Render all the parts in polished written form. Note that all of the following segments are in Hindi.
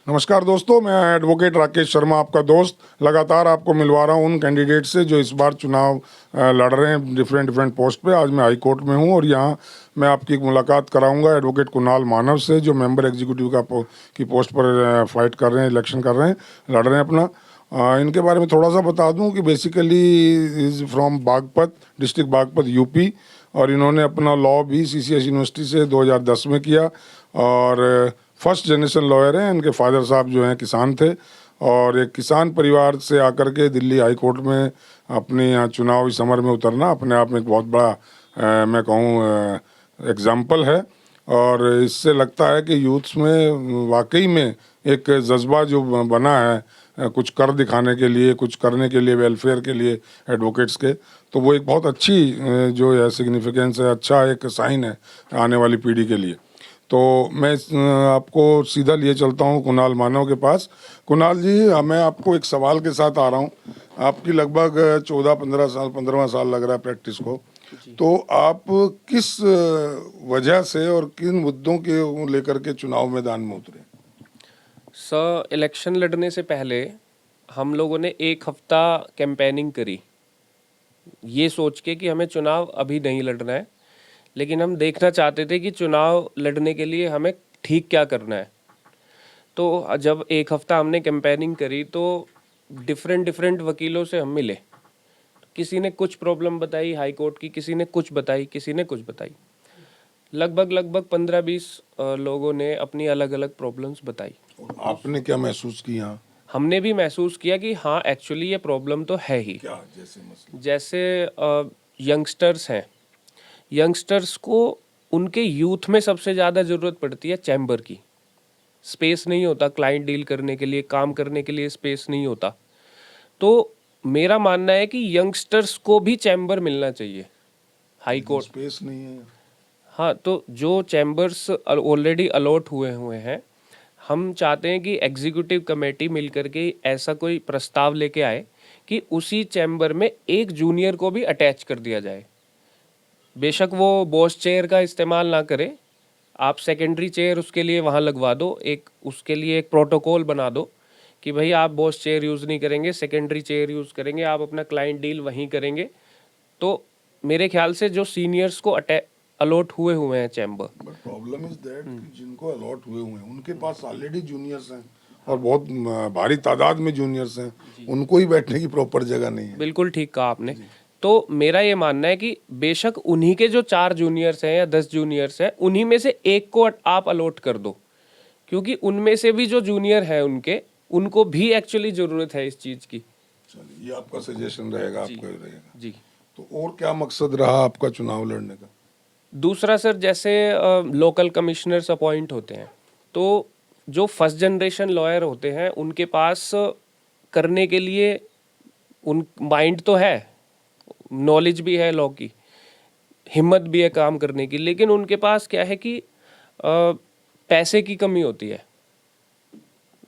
नमस्कार दोस्तों, मैं एडवोकेट राकेश शर्मा, आपका दोस्त। लगातार आपको मिलवा रहा हूँ उन कैंडिडेट से जो इस बार चुनाव लड़ रहे हैं डिफरेंट डिफरेंट पोस्ट पे। आज मैं हाई कोर्ट में हूँ और यहाँ मैं आपकी मुलाकात कराऊंगा एडवोकेट कुणाल मानव से, जो मेंबर एग्जीक्यूटिव की पोस्ट पर फाइट कर रहे हैं, इलेक्शन कर रहे हैं, लड़ रहे हैं अपना। इनके बारे में थोड़ा सा बता दूं कि basically is from Baghpat, district Baghpat, UP. और इन्होंने अपना लॉ भी सीसीएस यूनिवर्सिटी से 2010 में किया और फर्स्ट जनरेशन लॉयर हैं। इनके फादर साहब जो हैं किसान थे और एक किसान परिवार से आकर के दिल्ली हाई कोर्ट में अपने यहाँ चुनावी समर में उतरना अपने आप में एक बहुत बड़ा मैं कहूँ एग्जाम्पल है। और इससे लगता है कि यूथ्स में वाकई में एक जज्बा जो बना है कुछ कर दिखाने के लिए, कुछ करने के लिए, वेलफेयर के लिए एडवोकेट्स के, तो वो एक बहुत अच्छी जो है सिग्निफिकेंस है, अच्छा एक साइन है आने वाली पीढ़ी के लिए। तो मैं आपको सीधा लिए चलता हूँ कुणाल मानव के पास। कुणाल जी, मैं आपको एक सवाल के साथ आ रहा हूँ। आपकी लगभग 14-15 साल, 15वां साल लग रहा है प्रैक्टिस को। तो आप किस वजह से और किन मुद्दों के लेकर के चुनाव मैदान में उतरे? सर, इलेक्शन लड़ने से पहले हम लोगों ने एक हफ्ता कैंपेनिंग करी, ये सोच के कि हमें चुनाव अभी नहीं लड़ना है, लेकिन हम देखना चाहते थे कि चुनाव लड़ने के लिए हमें ठीक क्या करना है। तो जब एक हफ्ता हमने कैंपेनिंग करी तो डिफरेंट डिफरेंट वकीलों से हम मिले। किसी ने कुछ प्रॉब्लम बताई हाई कोर्ट की, किसी ने कुछ बताई, किसी ने कुछ बताई। लगभग 15-20 लोगों ने अपनी अलग अलग प्रॉब्लम्स बताई। और आपने क्या महसूस किया? हमने भी महसूस किया कि हाँ, एक्चुअली ये प्रॉब्लम तो है ही। क्या जैसे मसले? जैसे यंगस्टर्स हैं, यंगस्टर्स को उनके यूथ में सबसे ज़्यादा ज़रूरत पड़ती है चैम्बर की। स्पेस नहीं होता क्लाइंट डील करने के लिए, काम करने के लिए स्पेस नहीं होता। तो मेरा मानना है कि यंगस्टर्स को भी चैम्बर मिलना चाहिए हाई कोर्ट। स्पेस नहीं है। हाँ, तो जो चैम्बर्स ऑलरेडी अलॉट हुए हुए हैं, हम चाहते हैं कि एग्जीक्यूटिव कमेटी मिलकर के ऐसा कोई प्रस्ताव लेके आए कि उसी चैम्बर में एक जूनियर को भी अटैच कर दिया जाए। बेशक वो बॉस चेयर का इस्तेमाल ना करे, आप सेकेंडरी चेयर उसके लिए वहाँ लगवा दो, एक उसके लिए एक प्रोटोकॉल बना दो कि भाई आप बॉस चेयर यूज़ नहीं करेंगे, सेकेंडरी चेयर यूज़ करेंगे, आप अपना क्लाइंट डील वहीं करेंगे। तो मेरे ख्याल से जो सीनियर्स को अलॉट हुए हैं chamber. But problem is that जिनको अलॉट हुए हुए हैं उनके पास ऑलरेडी जूनियर्स हैं और बहुत भारी तादाद में जूनियर्स हैं, उनको ही बैठने की प्रॉपर जगह नहीं है। बिल्कुल ठीक कहा आपने। तो मेरा ये मानना है कि बेशक उन्हीं के जो 4 जूनियर्स हैं या 10 जूनियर्स हैं, उन्हीं में से एक को आप अलॉट कर दो, क्योंकि उनमें से भी जो जूनियर है उनको भी एक्चुअली ज़रूरत है इस चीज़ की। चलिए, ये आपका सजेशन रहेगा, आपका रहेगा जी। तो और क्या मकसद रहा आपका चुनाव लड़ने का? दूसरा सर, जैसे लोकल कमिश्नर्स अपॉइंट होते हैं, तो जो फर्स्ट जनरेशन लॉयर होते हैं उनके पास करने के लिए उन माइंड तो है, नॉलेज भी है लॉ की, हिम्मत भी है काम करने की, लेकिन उनके पास क्या है कि पैसे की कमी होती है।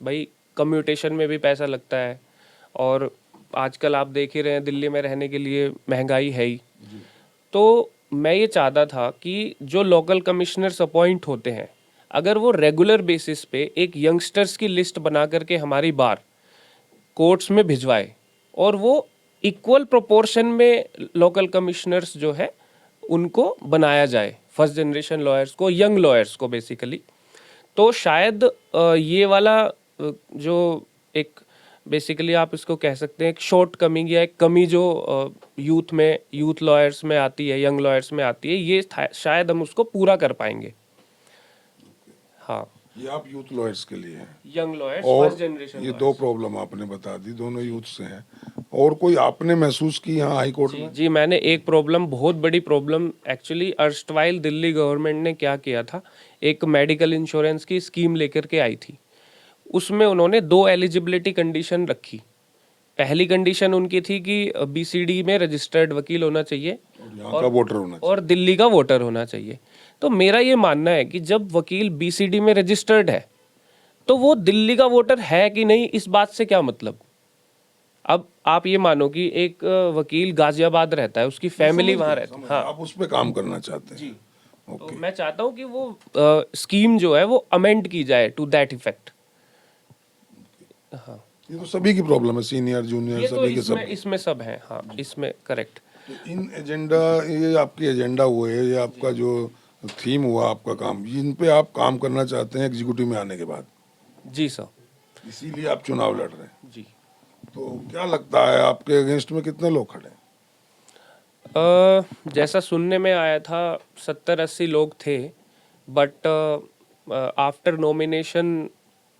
भाई, कम्यूटेशन में भी पैसा लगता है और आजकल आप देख ही रहे हैं दिल्ली में रहने के लिए महंगाई है ही। तो मैं ये चाहता था कि जो लोकल कमिश्नर्स अपॉइंट होते हैं, अगर वो रेगुलर बेसिस पे एक यंगस्टर्स की लिस्ट बना करके हमारी बार कोर्ट्स में भिजवाए और वो इक्वल प्रोपोर्शन में लोकल कमिश्नर्स जो है उनको बनाया जाए, फर्स्ट जनरेशन लॉयर्स को, यंग लॉयर्स को बेसिकली, तो शायद ये वाला जो एक बेसिकली आप इसको कह सकते हैं एक शॉर्ट कमिंग या एक कमी जो यूथ लॉयर्स में आती है, यंग लॉयर्स में आती है, ये शायद हम उसको पूरा कर पाएंगे। हाँ, ये आप यूथ लॉयर्स के लिए हैं। यंग लॉयर्स, और फर्स्ट जनरेशन ये दो प्रॉब्लम आपने बता दी, दोनों यूथ से हैं। और कोई आपने महसूस की यहाँ हाई कोर्ट में? जी, मैंने एक प्रॉब्लम, बहुत बड़ी problem actually, erstwhile Delhi government ने क्या किया था, एक मेडिकल इंश्योरेंस की स्कीम लेकर के आई थी। उसमें उन्होंने 2 एलिजिबिलिटी कंडीशन रखी। पहली कंडीशन उनकी थी कि बीसीडी में रजिस्टर्ड वकील होना चाहिए यहाँ का वोटर होना चाहिए और दिल्ली का वोटर होना चाहिए। तो मेरा ये मानना है कि जब वकील बीसीडी में रजिस्टर्ड है तो वो दिल्ली का वोटर है कि नहीं, इस बात से क्या मतलब। अब आप ये मानो कि एक वकील गाजियाबाद रहता है, उसकी फैमिली वहाँ रहती है। हाँ, आप उस पर काम करना चाहते हैं? जी। तो मैं चाहता हूँ कि वो स्कीम जो है वो अमेंड की जाए टू दैट इफेक्ट, हाँ, ये तो सभी की प्रॉब्लम है, सीनियर जूनियर ये तो सभी के सब। इसमें सब है, हाँ, इसमें करेक्ट। तो इन एजेंडा, ये आपके एजेंडा हुए, ये आपका जो थीम हुआ आपका काम, इन पे आप काम करना चाहते हैं एग्जीक्यूटिव में आने के बाद, जी सर। इसीलिए आप चुनाव लड़ रहे हैं। जी। तो क्या लगता है आपके अगेंस्ट में कितने लोग खड़े हैं? जैसा सुनने में आया था 70-80 लोग थे, बट आफ्टर नॉमिनेशन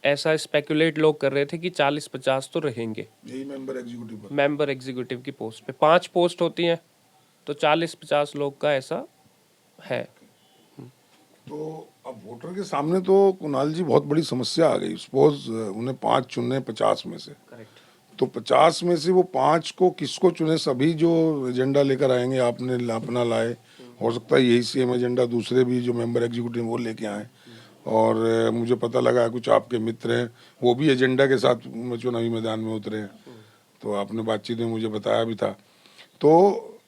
ऐसा स्पेकुलेट लोग कर रहे थे कि 40-50 तो रहेंगे यही मेंबर एग्जीक्यूटिव पर। मेंबर एग्जीक्यूटिव की पोस्ट पे। 5 पोस्ट होती हैं, तो 40-50 लोग का ऐसा है। तो अब वोटर के सामने तो कुणाल जी बहुत बड़ी समस्या आ गई। सपोज उन्हें 5 चुनने 50 में से, करेक्ट। तो 50 में से वो 5 को किसको चुने? सभी जो एजेंडा लेकर आएंगे आपने अपना लाए, हो सकता है यही सेम एजेंडा दूसरे भी जो मेंबर एग्जीक्यूटिव वो लेके आए। और मुझे पता लगा है कुछ आपके मित्र हैं वो भी एजेंडा के साथ चुनावी मैदान में उतरे हैं, तो आपने बातचीत में मुझे बताया भी था। तो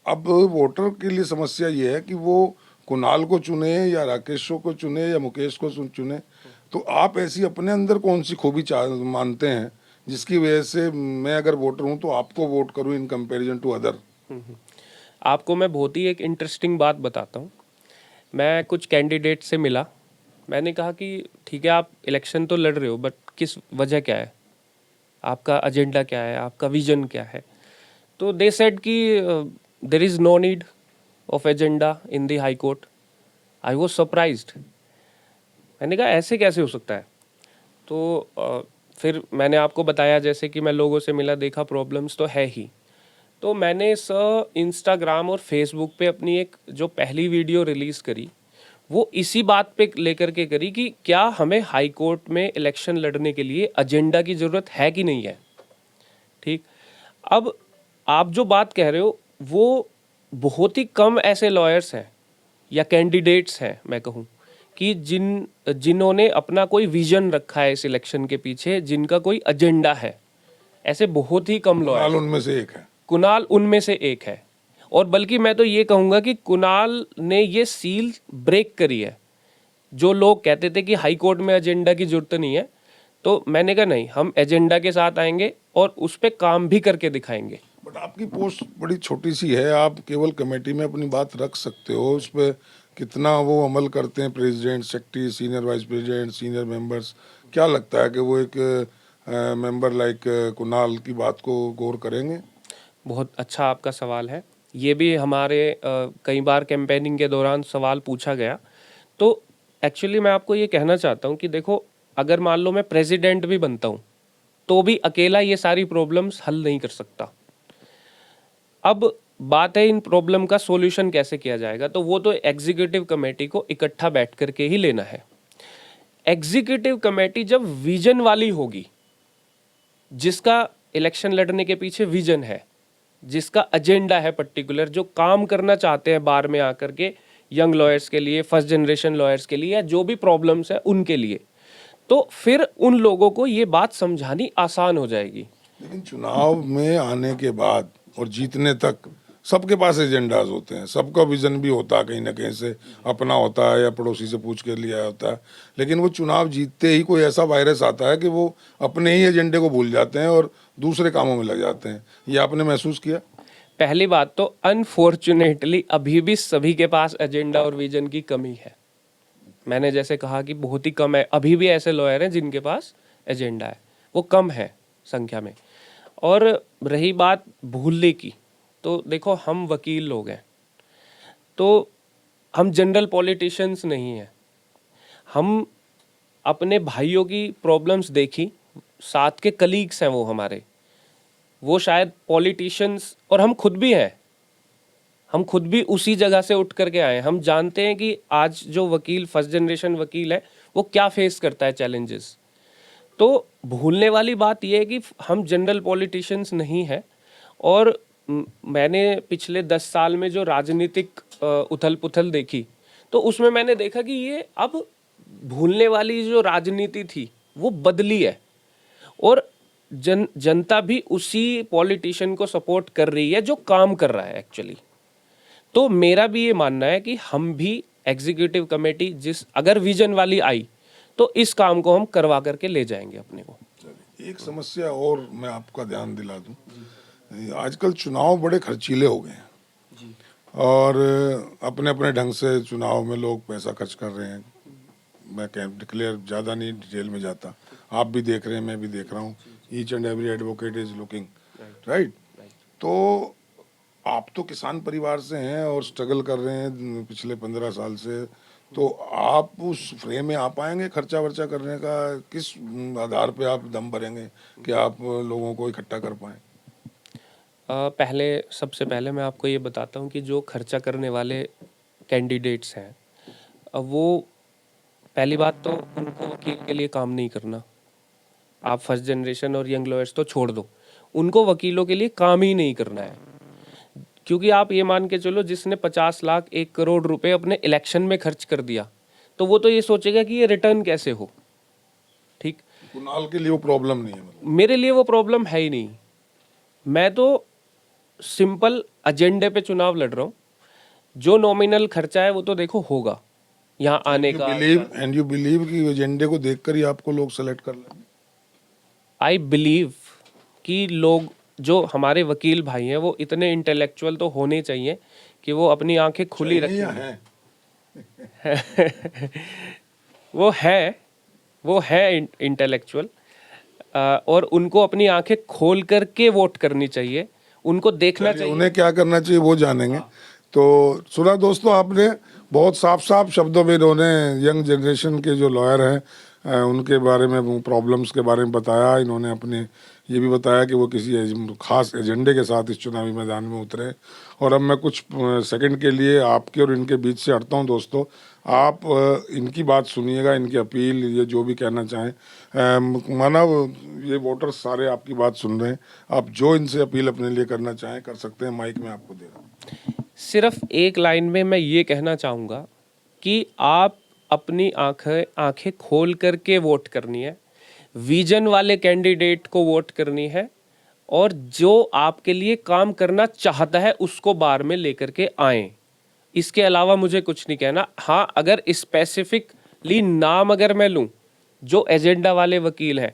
अब वोटर के लिए समस्या ये है कि वो कुणाल को चुने या राकेश को चुने या मुकेश को चुने। तो आप ऐसी अपने अंदर कौन सी खूबी मानते हैं जिसकी वजह से मैं अगर वोटर हूं तो आपको वोट करूं इन कंपैरिजन टू अदर? आपको मैं बहुत ही एक इंटरेस्टिंग बात बताता हूँ। मैं कुछ कैंडिडेट से मिला, मैंने कहा कि ठीक है आप इलेक्शन तो लड़ रहे हो, बट किस वजह क्या है, आपका एजेंडा क्या है, आपका विजन क्या है? तो दे सेड कि there is no need of agenda in the high court. I was surprised. मैंने कहा ऐसे कैसे हो सकता है? तो फिर मैंने आपको बताया जैसे कि मैं लोगों से मिला, देखा प्रॉब्लम्स तो है ही। तो मैंने इंस्टाग्राम और फेसबुक पे अपनी एक जो पहली वीडियो रिलीज़ करी, वो इसी बात पे लेकर के करी कि क्या हमें हाई कोर्ट में इलेक्शन लड़ने के लिए एजेंडा की ज़रूरत है कि नहीं है। ठीक। अब आप जो बात कह रहे हो, वो बहुत ही कम ऐसे लॉयर्स हैं या कैंडिडेट्स हैं मैं कहूँ कि जिन्होंने अपना कोई विजन रखा है इस इलेक्शन के पीछे, जिनका कोई एजेंडा है। ऐसे बहुत ही कम लॉयर। कुणाल उनमें से एक है। कुणाल उनमें से एक है। और बल्कि मैं तो ये कहूँगा कि कुणाल ने ये सील ब्रेक करी है। जो लोग कहते थे कि हाई कोर्ट में एजेंडा की जरूरत नहीं है, तो मैंने कहा नहीं, हम एजेंडा के साथ आएंगे और उस पर काम भी करके दिखाएंगे। बट आपकी पोस्ट बड़ी छोटी सी है, आप केवल कमेटी में अपनी बात रख सकते हो। उस पर कितना वो अमल करते हैं president, secretary, senior vice president, senior members? क्या लगता है कि वो एक मेंबर लाइक कुणाल की बात को गौर करेंगे? बहुत अच्छा आपका सवाल है। ये भी हमारे कई बार कैंपेनिंग के दौरान सवाल पूछा गया। तो एक्चुअली मैं आपको ये कहना चाहता हूँ कि देखो, अगर मान लो मैं प्रेसिडेंट भी बनता हूँ तो भी अकेला ये सारी प्रॉब्लम्स हल नहीं कर सकता। अब बात है इन प्रॉब्लम का सॉल्यूशन कैसे किया जाएगा, तो वो तो एग्जीक्यूटिव कमेटी को इकट्ठा बैठ करके ही लेना है। एग्जीक्यूटिव कमेटी जब विजन वाली होगी, जिसका इलेक्शन लड़ने के पीछे विजन है, जिसका एजेंडा है पर्टिकुलर, जो काम करना चाहते हैं बार में आकर के यंग लॉयर्स के लिए, फर्स्ट जनरेशन लॉयर्स के लिए, या जो भी प्रॉब्लम्स है उनके लिए, तो फिर उन लोगों को ये बात समझानी आसान हो जाएगी। लेकिन चुनाव में आने के बाद और जीतने तक सबके पास एजेंडाज होते हैं, सबका विजन भी होता है, कहीं ना कहीं से अपना होता है या पड़ोसी से पूछ कर लिया होता है। लेकिन वो चुनाव जीतते ही कोई ऐसा वायरस आता है कि वो अपने ही एजेंडे को भूल जाते हैं और दूसरे कामों में लग जाते हैं। ये आपने महसूस किया? पहली बात तो अनफॉर्चुनेटली अभी भी सभी के पास एजेंडा और विजन की कमी है। मैंने जैसे कहा कि बहुत ही कम है, अभी भी ऐसे लॉयर हैं जिनके पास एजेंडा है, वो कम है संख्या में। और रही बात भूलने की, तो देखो हम वकील लोग हैं, तो हम जनरल पॉलिटिशियंस नहीं हैं। हम अपने भाइयों की प्रॉब्लम्स देखी, साथ के कलीग्स हैं वो हमारे, वो शायद पॉलिटिशियंस, और हम खुद भी हैं, हम खुद भी उसी जगह से उठ करके आए हैं। हम जानते हैं कि आज जो वकील, फर्स्ट जनरेशन वकील है, वो क्या फेस करता है चैलेंजेस। तो भूलने वाली बात यह है कि हम जनरल पॉलिटिशियंस नहीं हैं। और मैंने पिछले 10 साल में जो राजनीतिक उथल पुथल देखी, तो उसमें मैंने देखा कि ये अब भूलने वाली जो राजनीति थी वो बदली है, और जनता भी उसी पॉलिटिशियन को सपोर्ट कर रही है जो काम कर रहा है एक्चुअली। तो मेरा भी ये मानना है कि हम भी एग्जीक्यूटिव कमेटी अगर विजन वाली आई, तो इस काम को हम करवा करके ले जाएंगे अपने को। एक समस्या और मैं आपका ध्यान दिला दूं, आजकल चुनाव बड़े खर्चीले हो गए हैं जी और अपने अपने ढंग से चुनाव में लोग पैसा खर्च कर रहे हैं। मैं डिक्लेयर ज़्यादा नहीं डिटेल में जाता, आप भी देख रहे हैं, मैं भी देख रहा हूँ। Each and every advocate is looking right. तो आप तो किसान परिवार से हैं और स्ट्रगल कर रहे हैं पिछले 15 साल से, तो आप उस फ्रेम में आ पाएंगे खर्चा वर्चा करने का? किस आधार पे आप दम भरेंगे कि आप लोगों को इकट्ठा कर पाएं? पहले सबसे पहले मैं आपको ये बताता हूँ कि जो खर्चा करने वाले कैंडिडेट्स हैं, अब वो पहली बात तो उनको वकील के लिए काम नहीं करना। आप फर्स्ट जनरेशन और यंग लॉयर्स तो छोड़ दो, उनको वकीलों के लिए काम ही नहीं करना है। क्योंकि आप ये मान के चलो, जिसने 50 लाख 1 करोड़ रुपए अपने इलेक्शन में खर्च कर दिया, तो वो तो ये सोचेगा कि ये रिटर्न कैसे हो। ठीक, कुणाल के लिए वो प्रॉब्लम नहीं है मतलब? मेरे लिए वो प्रॉब्लम है ही नहीं। मैं तो सिंपल एजेंडे पे चुनाव लड़ रहा हूँ। जो नॉमिनल खर्चा है वो तो देखो होगा यहाँ आने का। एंड यू बिलीव कि एजेंडे को देखकर ही आपको लोग सेलेक्ट कर लेंगे? आई बिलीव कि लोग, जो हमारे वकील भाई हैं, वो इतने इंटेलेक्चुअल तो होने चाहिए कि वो अपनी आंखें खुली चाहिए या रखें। हैं? वो है इंटेलेक्चुअल, और उनको अपनी आंखें खोल करके वोट करनी चाहिए, उनको देखना चाहिए। उन्हें क्या करना चाहिए वो जानेंगे। तो सुना दोस्तों आपने, बहुत साफ साफ शब्दों में इन्होंने यंग जनरेशन के जो लॉयर हैं उनके बारे में, प्रॉब्लम्स के बारे में बताया। इन्होंने अपने ये भी बताया कि वो किसी खास एजेंडे के साथ इस चुनावी मैदान में उतरे। और अब मैं कुछ सेकंड के लिए आपके और इनके बीच से हटता हूं दोस्तों। आप इनकी बात सुनिएगा, इनकी अपील, ये जो भी कहना चाहें। मानव ये वोटर्स सारे आपकी बात सुन रहे हैं, आप जो इनसे अपील अपने लिए करना चाहें कर सकते हैं। माइक में आपको दे रहा हूं। सिर्फ एक लाइन में मैं ये कहना चाहूँगा कि आप अपनी आंखें खोल करके वोट करनी है, विजन वाले कैंडिडेट को वोट करनी है, और जो आपके लिए काम करना चाहता है उसको बार में लेकर के आए। इसके अलावा मुझे कुछ नहीं कहना। हाँ, अगर स्पेसिफिकली नाम अगर मैं लूँ, जो एजेंडा वाले वकील हैं,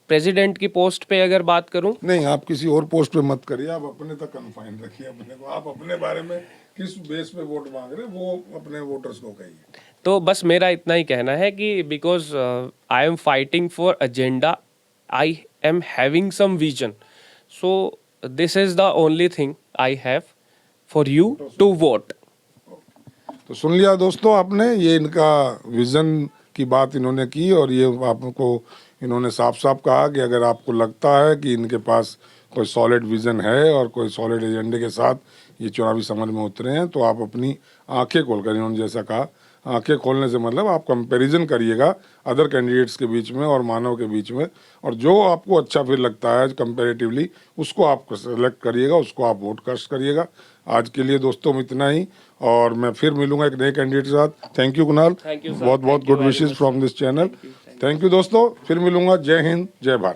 प्रेसिडेंट की पोस्ट पे अगर बात करूं, नहीं, आप किसी और पोस्ट पे मत करिए, आप अपने तक कन्फाइन रखिए अपने को। आप अपने बारे में किस बेस पे वोट मांग रहे हैं वो अपने वोटर्स को कहिए। तो बस मेरा इतना ही कहना है कि because I am fighting for agenda, I am having some vision, so this is the only thing I have for you to vote. तो सुन लिया दोस्तों आपने, ये इनका विजन की बात इन्होंने की, और ये आपको इन्होंने साफ साफ कहा कि अगर आपको लगता है कि इनके पास कोई सॉलिड विजन है और कोई सॉलिड एजेंडे के साथ ये चुनावी समर में उतरे हैं, तो आप अपनी आंखें खोलकर, इन्होंने जैसा कहा, आंखें खोलने से मतलब आप कंपैरिजन करिएगा अदर कैंडिडेट्स के बीच में और मानव के बीच में, और जो आपको अच्छा फिर लगता है कंपैरेटिवली उसको आप सेलेक्ट करिएगा, उसको आप वोट कास्ट करिएगा। आज के लिए दोस्तों इतना ही, और मैं फिर मिलूंगा एक नए कैंडिडेट के साथ। थैंक यू कुणाल, बहुत बहुत good wishes from this channel. Thank you दोस्तों, फिर मिलूंगा। जय हिंद, जय भारत।